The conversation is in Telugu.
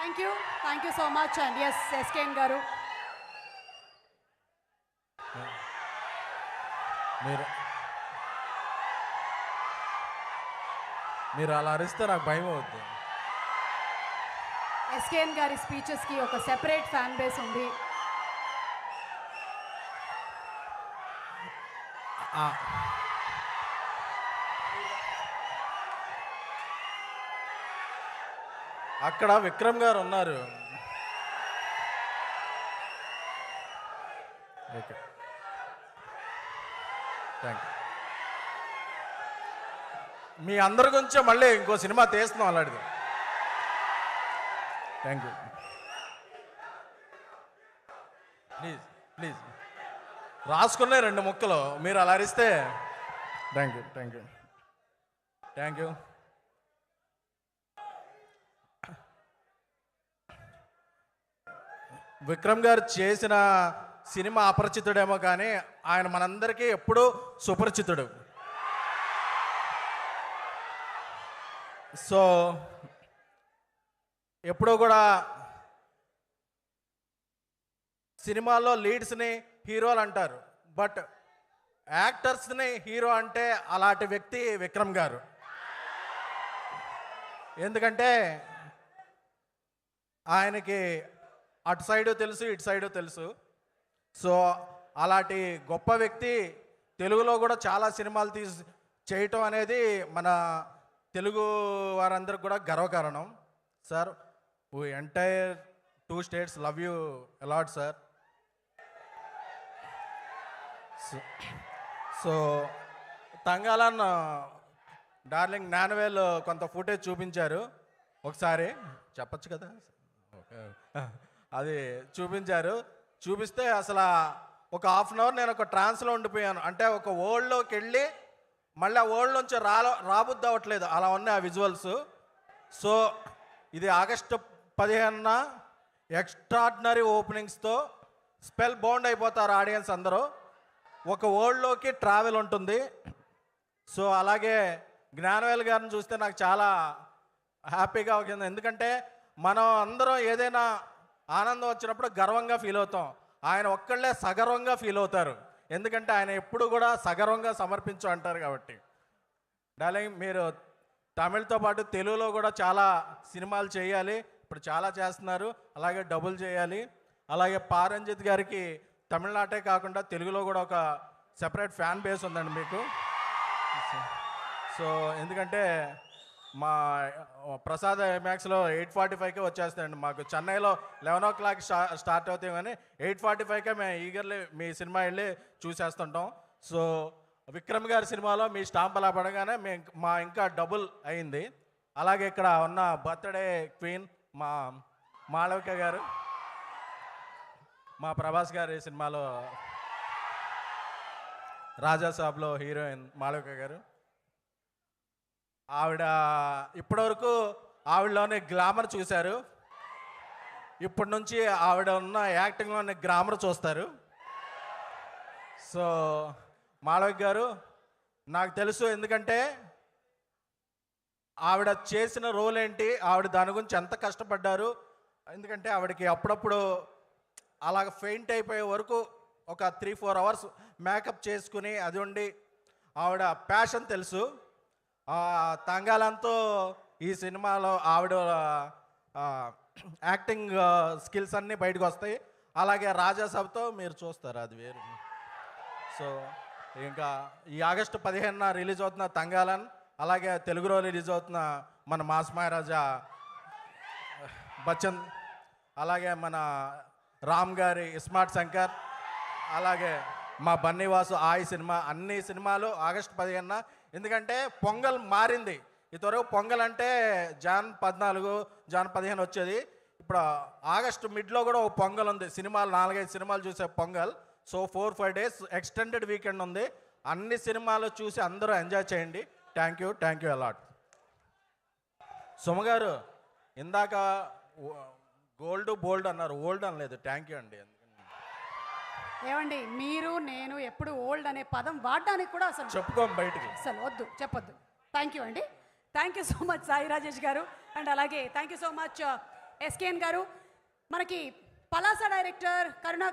Thank you so much and S SKN గారు. మీరు మీరు అలా అరిస్తే నాకు భయం అవుద్ది. ఎస్కేఎన్ గారి స్పీచెస్కి ఒక సెపరేట్ ఫ్యాన్ బేస్ ఉంది. అక్కడ విక్రమ్ గారు ఉన్నారు. Okay, thank you. మీ అందరి గురించి మళ్ళీ ఇంకో సినిమా తీస్తున్నాం అలాంటిది. Thank you. ప్లీజ్ ప్లీజ్ రాసుకునే 2 ముక్కలు మీరు అలా అరిస్తే. Thank you thank you thank you. Vikram గారు చేసిన సినిమా అపరిచితుడేమో కానీ ఆయన మనందరికీ ఎప్పుడూ సుపరిచితుడు. సో ఎప్పుడూ కూడా సినిమాల్లో లీడ్స్ని హీరోలు అంటారు, బట్ యాక్టర్స్ని హీరో అంటే అలాంటి వ్యక్తి విక్రమ్ గారు. ఎందుకంటే ఆయనకి అటు సైడు తెలుసు, ఇటు సైడు తెలుసు. సో అలాంటి గొప్ప వ్యక్తి తెలుగులో కూడా చాలా సినిమాలు చేయటం అనేది మన తెలుగు వారందరికి కూడా గర్వకారణం. Sir, we entire 2 states love you a lot sir. So Thangalaan darling Gnanavel కొంత ఫుటేజ్ చూపించారు, ఒకసారి చెప్పచ్చు కదా. ఓకే, అది చూపించారు. చూపిస్తే అసలు ఒక ½ అన్ అవర్ నేను ఒక ట్రాన్స్లో ఉండిపోయాను. అంటే ఒక వరల్డ్లోకి వెళ్ళి మళ్ళీ ఆ వరల్డ్ నుంచి రాబుద్ది అవ్వట్లేదు, అలా ఉన్నాయి ఆ విజువల్స్. సో ఇది ఆగస్టు 15న ఎక్స్ట్రాడినరీ ఓపెనింగ్స్తో స్పెల్ బౌండ్ అయిపోతారు ఆడియన్స్ అందరూ. ఒక వరల్డ్లోకి ట్రావెల్ ఉంటుంది. సో అలాగే జ్ఞానవేల్ గారిని చూస్తే నాకు చాలా హ్యాపీగా అవుతుంది. ఎందుకంటే మనం అందరం ఏదైనా ఆనందం వచ్చినప్పుడు గర్వంగా ఫీల్ అవుతాం. ఆయన ఒక్కళ్ళే సగర్వంగా ఫీల్ అవుతారు, ఎందుకంటే ఆయన ఎప్పుడు కూడా సగర్వంగా సమర్పించు అంటారు కాబట్టి. డార్లింగ్, మీరు తమిళ్తో పాటు తెలుగులో కూడా చాలా సినిమాలు చేయాలి, ఇప్పుడు చాలా చేస్తున్నారు. అలాగే డబుల్ చేయాలి. అలాగే పారంజిత్ గారికి తమిళనాటే కాకుండా తెలుగులో కూడా ఒక సెపరేట్ ఫ్యాన్ బేస్ ఉందండి మీకు. సో ఎందుకంటే మా ప్రసాద్ మ్యాక్స్లో 8:45కే వచ్చేస్తాయండి. మాకు చెన్నైలో 11 o'clock స్టార్ట్ అవుతాయి, కానీ 8:45కే మేము ఈగర్లీ మీ సినిమా వెళ్ళి చూసేస్తుంటాం. సో విక్రమ్ గారి సినిమాలో మీ స్టాంప్ అలా పడగానే మా ఇంకా డబుల్ అయింది. అలాగే ఇక్కడ ఉన్న బర్త్డే క్వీన్ మా మాళవిక గారు, మా ప్రభాస్ గారి సినిమాలో రాజా సాబ్లో హీరోయిన్ మాళవిక గారు. ఆవిడ ఇప్పటివరకు ఆవిడలోనే గ్లామర్ చూశారు, ఇప్పటి నుంచి ఆవిడ ఉన్న యాక్టింగ్లోనే గ్లామర్ చూస్తారు. సో మాళవిక గారు నాకు తెలుసు, ఎందుకంటే ఆవిడ చేసిన రోల్ ఏంటి, ఆవిడ దాని గురించి ఎంత కష్టపడ్డారు. ఎందుకంటే ఆవిడకి అప్పుడప్పుడు అలాగ ఫెయింట్ అయిపోయే వరకు ఒక 3-4 hours మేకప్ చేసుకుని అది ఉండి ఆవిడ ప్యాషన్ తెలుసు. తంగాలంతో ఈ సినిమాలో ఆవిడ యాక్టింగ్ స్కిల్స్ అన్నీ బయటకు వస్తాయి. అలాగే రాజాసాబ్తో మీరు చూస్తారు, అది వేరు. సో ఇంకా ఈ ఆగస్టు 15న రిలీజ్ అవుతున్న తంగాలన్, అలాగే తెలుగులో రిలీజ్ అవుతున్న మన మాస్ మహారాజా బచ్చన్, అలాగే మన రామ్ గారి స్మార్ట్ శంకర్, అలాగే మా బన్నీవాసు ఆయి సినిమా, అన్ని సినిమాలు ఆగస్టు 15న. ఎందుకంటే పొంగల్ మారింది. ఇదివరకు పొంగల్ అంటే జాన్ 14, జాన్ 15 వచ్చేది. ఇప్పుడు ఆగస్టు మిడ్లో కూడా ఒక పొంగల్ ఉంది. సినిమాలు 4-5 సినిమాలు చూసే pongal. So 4-5 days extended weekend ఉంది. అన్ని సినిమాలు చూసి అందరూ ఎంజాయ్ చేయండి. Thank you a lot. సుమగారు ఇందాక గోల్డ్ బోల్డ్ అన్నారు, ఓల్డ్ అనలేదు. థ్యాంక్ యూ అండి. ఏమండి, మీరు నేను ఎప్పుడు ఓల్డ్ అనే పదం వాడడానికి కూడా అసలు చెప్పుకోం బయటికి, అసలు వద్దు, చెప్పొద్దు. థ్యాంక్ యూ అండి. Thank you so much Sai Rajesh గారు. అండ్ అలాగే thank you so much SKN గారు మనకి పలాస డైరెక్టర్ కరుణా